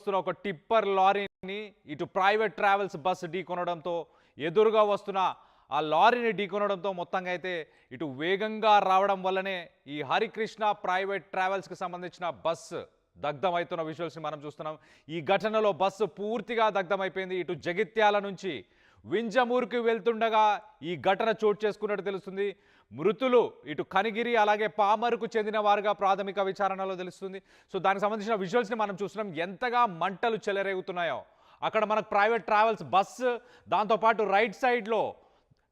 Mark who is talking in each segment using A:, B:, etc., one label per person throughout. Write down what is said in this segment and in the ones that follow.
A: వస్తున్న ఒక టిప్పర్ లారీని ఇటు ప్రైవేట్ ట్రావెల్స్ బస్సు ఢీకొనడంతో ఎదురుగా వస్తున్న ఆ లారీని ఢీకొనడంతో మొత్తంగా అయితే ఇటు వేగంగా రావడం వల్లనే ఈ హరికృష్ణ ప్రైవేట్ ట్రావెల్స్కి సంబంధించిన బస్సు దగ్ధమవుతున్న విజువల్స్ని మనం చూస్తున్నాం. ఈ ఘటనలో బస్సు పూర్తిగా దగ్ధమైపోయింది. ఇటు జగిత్యాల నుంచి వింజమూరుకి వెళ్తుండగా ఈ ఘటన చోటు చేసుకున్నట్టు తెలుస్తుంది. మృతులు ఇటు కనిగిరి అలాగే పామరుకు చెందిన వారుగా ప్రాథమిక విచారణలో తెలుస్తుంది. సో దానికి సంబంధించిన విజువల్స్ని మనం చూస్తున్నాం. ఎంతగా మంటలు చెలరేగుతున్నాయో అక్కడ మనకు ప్రైవేట్ ట్రావెల్స్ బస్సు, దాంతోపాటు రైట్ సైడ్లో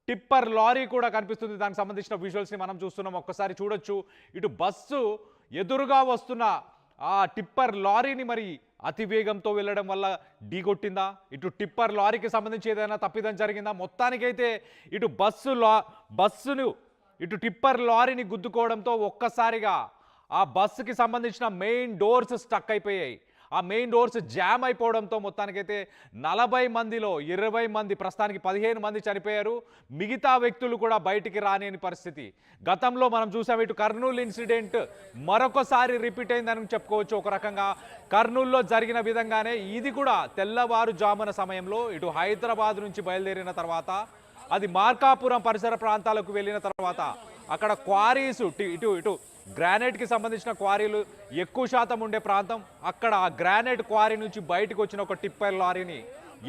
A: టిప్పర్ లారీ కూడా కనిపిస్తుంది. దానికి సంబంధించిన విజువల్స్ని మనం చూస్తున్నాం. ఒక్కసారి చూడొచ్చు. ఇటు బస్సు ఎదురుగా వస్తున్న ఆ టిప్పర్ లారీని మరి అతివేగంతో వెళ్ళడం వల్ల ఢీకొట్టిందా, ఇటు టిప్పర్ లారీకి సంబంధించి ఏదైనా తప్పిదం జరిగిందా? మొత్తానికైతే ఇటు బస్సును ఇటు టిప్పర్ లారీని గుద్దుకోవడంతో ఒక్కసారిగా ఆ బస్సుకి సంబంధించిన మెయిన్ డోర్స్ స్టక్ అయిపోయాయి. ఆ మెయిన్ డోర్స్ జామ్ అయిపోవడంతో మొత్తానికైతే 40 మందిలో 20 మంది, ప్రస్తుతానికి 15 మంది చనిపోయారు. మిగతా వ్యక్తులు కూడా బయటికి రాలేని పరిస్థితి. గతంలో మనం చూసాం ఇటు కర్నూలు ఇన్సిడెంట్ మరొకసారి రిపీట్ అయిందని చెప్పుకోవచ్చు. ఒక రకంగా కర్నూలులో జరిగిన విధంగానే ఇది కూడా తెల్లవారుజామున సమయంలో ఇటు హైదరాబాద్ నుంచి బయలుదేరిన తర్వాత అది మార్కాపురం పరిసర ప్రాంతాలకు వెళ్ళిన తర్వాత అక్కడ క్వారీస్ ఇటు గ్రానైట్కి సంబంధించిన క్వారీలు ఎక్కువ శాతం ఉండే ప్రాంతం. అక్కడ ఆ గ్రానైట్ క్వారీ నుంచి బయటకు వచ్చిన ఒక టిప్పర్ లారీని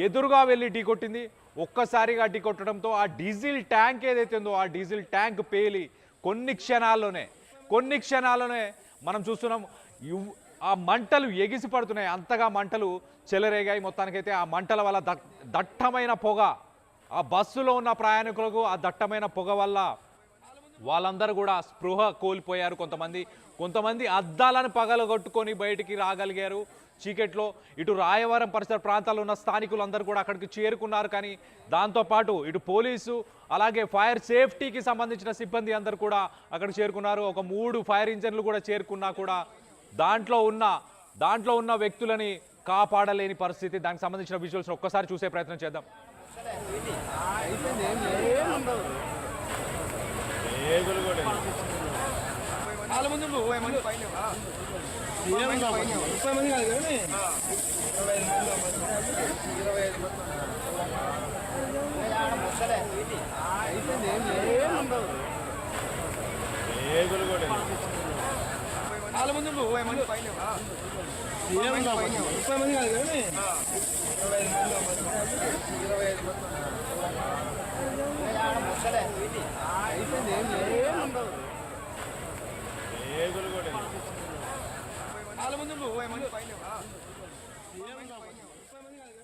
A: ఎదురుగా వెళ్ళి ఢీకొట్టింది. ఒక్కసారిగా ఢీకొట్టడంతో ఆ డీజిల్ ట్యాంక్ ఏదైతే ఉందో ఆ డీజిల్ ట్యాంక్ పేలి కొన్ని క్షణాల్లోనే మనం చూస్తున్నాం ఆ మంటలు ఎగిసి పడుతున్నాయి. అంతగా మంటలు చెలరేగాయి. మొత్తానికైతే ఆ మంటల వల్ల దట్టమైన పొగ, ఆ బస్సులో ఉన్న ప్రయాణికులకు ఆ దట్టమైన పొగ వల్ల వాళ్ళందరూ కూడా స్పృహ కోల్పోయారు. కొంతమంది అద్దాలను పగలగొట్టుకొని బయటికి రాగలిగారు చీకట్లో. ఇటు రాయవరం పరిసర ప్రాంతాల్లో ఉన్న స్థానికులందరూ కూడా అక్కడికి చేరుకున్నారు. కానీ దాంతోపాటు ఇటు పోలీసు అలాగే ఫైర్ సేఫ్టీకి సంబంధించిన సిబ్బంది అందరూ కూడా అక్కడికి చేరుకున్నారు. ఒక 3 ఫైర్ ఇంజన్లు కూడా చేరుకున్నా కూడా దాంట్లో ఉన్న వ్యక్తులని కాపాడలేని పరిస్థితి. దానికి సంబంధించిన విజువల్స్ ఒక్కసారి చూసే ప్రయత్నం చేద్దాం.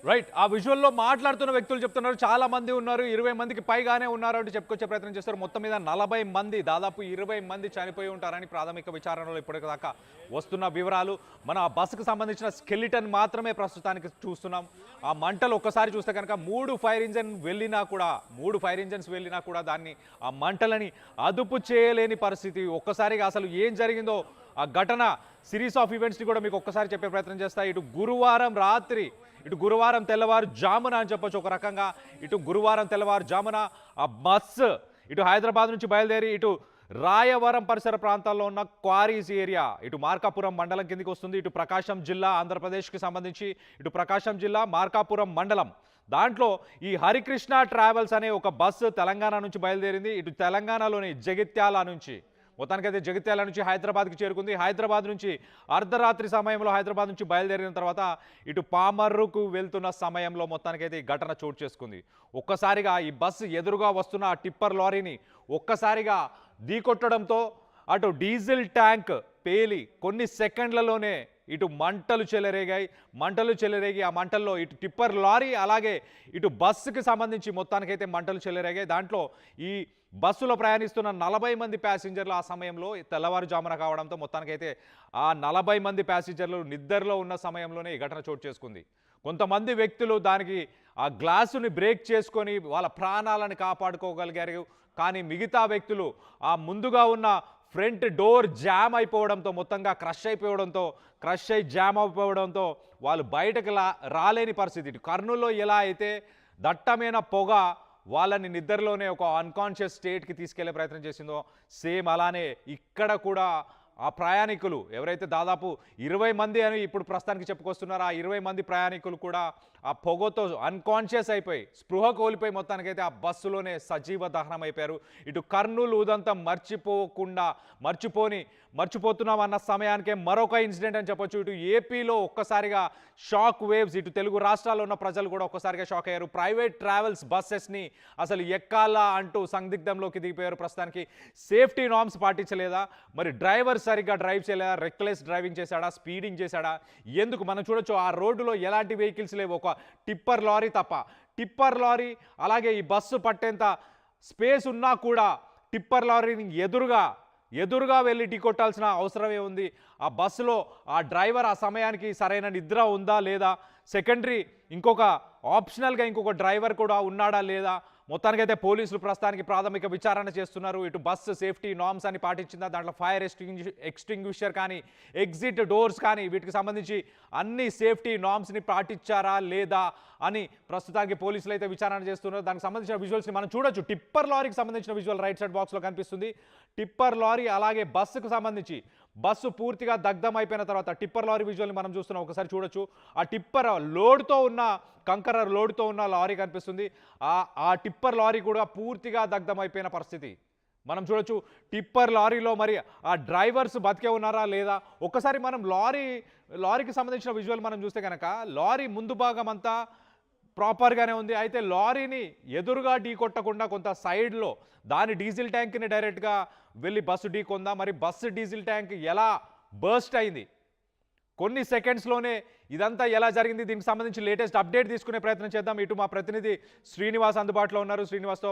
A: రైట్, ఆ విజువల్లో మాట్లాడుతున్న వ్యక్తులు చెప్తున్నారు చాలా మంది ఉన్నారు, 20 మందికి పైగానే ఉన్నారు అంటే చెప్పుకొచ్చే ప్రయత్నం చేస్తారు. మొత్తం మీద 40 మంది, దాదాపు 20 మంది చనిపోయి ఉంటారని ప్రాథమిక విచారణలో ఇప్పటిదాకా వస్తున్న వివరాలు. మన ఆ బస్సుకు సంబంధించిన స్కెలిటన్ మాత్రమే ప్రస్తుతానికి చూస్తున్నాం. ఆ మంటలు ఒక్కసారి చూస్తే కనుక 3 ఫైర్ ఇంజన్స్ వెళ్ళినా కూడా దాన్ని ఆ మంటలని అదుపు చేయలేని పరిస్థితి. ఒక్కసారిగా అసలు ఏం జరిగిందో ఆ ఘటన సిరీస్ ఆఫ్ ఈవెంట్స్ని కూడా మీకు ఒక్కసారి చెప్పే ప్రయత్నం చేస్తాయి. ఇటు గురువారం తెల్లవారుజామున అని చెప్పొచ్చు. ఒక రకంగా ఇటు గురువారం తెల్లవారుజామున ఆ బస్సు ఇటు హైదరాబాద్ నుంచి బయలుదేరి ఇటు రాయవరం పరిసర ప్రాంతాల్లో ఉన్న క్వారీస్ ఏరియా, ఇటు మార్కాపురం మండలం కిందికి వస్తుంది. ఇటు ప్రకాశం జిల్లా, ఆంధ్రప్రదేశ్కి సంబంధించి ఇటు ప్రకాశం జిల్లా మార్కాపురం మండలం. దాంట్లో ఈ హరికృష్ణ ట్రావెల్స్ అనే ఒక బస్సు తెలంగాణ నుంచి బయలుదేరింది. ఇటు తెలంగాణలోని జగిత్యాల నుంచి మొత్తానికైతే జగిత్యాల నుంచి హైదరాబాద్కి చేరుకుంది. హైదరాబాద్ నుంచి అర్ధరాత్రి సమయంలో హైదరాబాద్ నుంచి బయలుదేరిన తర్వాత ఇటు పామర్రుకు వెళ్తున్న సమయంలో మొత్తానికైతే ఈ ఘటన చోటు చేసుకుంది. ఒక్కసారిగా ఈ బస్సు ఎదురుగా వస్తున్న ఆ టిప్పర్ లారీని ఒక్కసారిగా ఢీకొట్టడంతో అటు డీజిల్ ట్యాంక్ పేలి కొన్ని సెకండ్లలోనే ఇటు మంటలు చెలరేగి ఆ మంటల్లో ఇటు టిప్పర్ లారీ అలాగే ఇటు బస్సుకి సంబంధించి మొత్తానికైతే మంటలు చెలరేగాయి. దాంట్లో ఈ బస్సులో ప్రయాణిస్తున్న 40 మంది ప్యాసింజర్లు ఆ సమయంలో తెల్లవారుజామున కావడంతో మొత్తానికైతే ఆ 40 మంది ప్యాసింజర్లు నిద్రలో ఉన్న సమయంలోనే ఈ ఘటన చోటు చేసుకుంది. కొంతమంది వ్యక్తులు దానికి ఆ గ్లాసుని బ్రేక్ చేసుకొని వాళ్ళ ప్రాణాలను కాపాడుకోగలిగారు. కానీ మిగతా వ్యక్తులు ఆ ముందుగా ఉన్న ఫ్రంట్ డోర్ జామ్ అయిపోవడంతో మొత్తంగా క్రష్ అయి జామ్ అయిపోవడంతో వాళ్ళు బయటకు రాలేని పరిస్థితి. కర్నూలులో ఎలా అయితే దట్టమైన పొగ వాళ్ళని నిద్రలోనే ఒక అన్కాన్షియస్ స్టేట్కి తీసుకెళ్లే ప్రయత్నం చేసిందో సేమ్ అలానే ఇక్కడ కూడా ఆ ప్రయాణికులు ఎవరైతే దాదాపు 20 మంది అని ఇప్పుడు ప్రస్తుతానికి చెప్పుకొస్తున్నారో ఆ 20 మంది ప్రయాణికులు కూడా ఆ పొగతో అన్కాన్షియస్ అయిపోయి స్పృహ కోల్పోయి మొత్తానికైతే ఆ బస్సులోనే సజీవ దహనం అయిపోయారు. ఇటు కర్నూలు ఉదంతం మర్చిపోతున్నాం అన్న సమయానికే మరొక ఇన్సిడెంట్ అని చెప్పొచ్చు. ఇటు ఏపీలో ఒక్కసారిగా షాక్ వేవ్స్, ఇటు తెలుగు రాష్ట్రాల్లో ఉన్న ప్రజలు కూడా ఒక్కసారిగా షాక్ అయ్యారు. ప్రైవేట్ ట్రావెల్స్ బస్సెస్ని అసలు ఎక్కాలా అంటూ సందిగ్ధంలోకి దిగిపోయారు. ప్రస్తుతానికి సేఫ్టీ నార్మ్స్ పాటించలేదా, మరి డ్రైవర్ సరిగ్గా డ్రైవ్ చేయలేదా, రెక్లెస్ డ్రైవింగ్ చేశాడా, స్పీడింగ్ చేశాడా, ఎందుకు మనం చూడొచ్చు ఆ రోడ్డులో ఎలాంటి వెహికల్స్ లేవు, ఒక టిప్పర్ లారీ తప్ప. టిప్పర్ లారీ అలాగే ఈ బస్సు పట్టేంత స్పేస్ ఉన్నా కూడా టిప్పర్ లారీని ఎదురుగా వెళ్ళి ఢీకొట్టాల్సిన అవసరమే ఉంది. ఆ బస్సులో ఆ డ్రైవర్ ఆ సమయానికి సరైన నిద్ర ఉందా లేదా, సెకండరీ ఆప్షనల్గా ఇంకొక డ్రైవర్ కూడా ఉన్నాడా లేదా, మొత్తానికైతే పోలీసులు ప్రస్తుతానికి ప్రాథమిక విచారణ చేస్తున్నారు. ఇటు బస్సు సేఫ్టీ నార్మ్స్ అని పాటించిందా, దాంట్లో ఫైర్ ఎక్స్టింగ్విషర్ కానీ ఎగ్జిట్ డోర్స్ కానీ వీటికి సంబంధించి అన్ని సేఫ్టీ నార్మ్స్ని పాటించారా లేదా అని ప్రస్తుతానికి పోలీసులు అయితే విచారణ చేస్తున్నారు. దానికి సంబంధించిన విజువల్స్ని మనం చూడొచ్చు. టిప్పర్ లారీకి సంబంధించిన విజువల్ రైట్ సైడ్ బాక్స్లో కనిపిస్తుంది. టిప్పర్ లారీ అలాగే బస్సుకు సంబంధించి బస్సు పూర్తిగా దగ్ధం అయిపోయిన తర్వాత టిప్పర్ లారీ విజువల్ని మనం చూస్తున్నాం. ఒకసారి చూడొచ్చు. ఆ టిప్పర్ కంకర లోడ్తో ఉన్న లారీ కనిపిస్తుంది. ఆ టిప్పర్ లారీ కూడా పూర్తిగా దగ్ధం అయిపోయిన పరిస్థితి మనం చూడొచ్చు. టిప్పర్ లారీలో మరి ఆ డ్రైవర్స్ బతికే ఉన్నారా లేదా, ఒక్కసారి మనం లారీకి సంబంధించిన విజువల్ మనం చూస్తే కనుక లారీ ముందు భాగం అంతా ప్రాపర్గానే ఉంది. అయితే లారీని ఎదురుగా ఢీ కొట్టకుండా కొంత సైడ్లో దాని డీజిల్ ట్యాంక్ని డైరెక్ట్గా వెళ్ళి బస్సు ఢీ కొందా, మరి బస్సు డీజిల్ ట్యాంక్ ఎలా బర్స్ట్ అయింది, కొన్ని సెకండ్స్లోనే ఇదంతా ఎలా జరిగింది, దీనికి సంబంధించి లేటెస్ట్ అప్డేట్ తీసుకునే ప్రయత్నం చేద్దాం. ఇటు మా ప్రతినిధి శ్రీనివాస్ అందుబాటులో ఉన్నారు. శ్రీనివాస్తో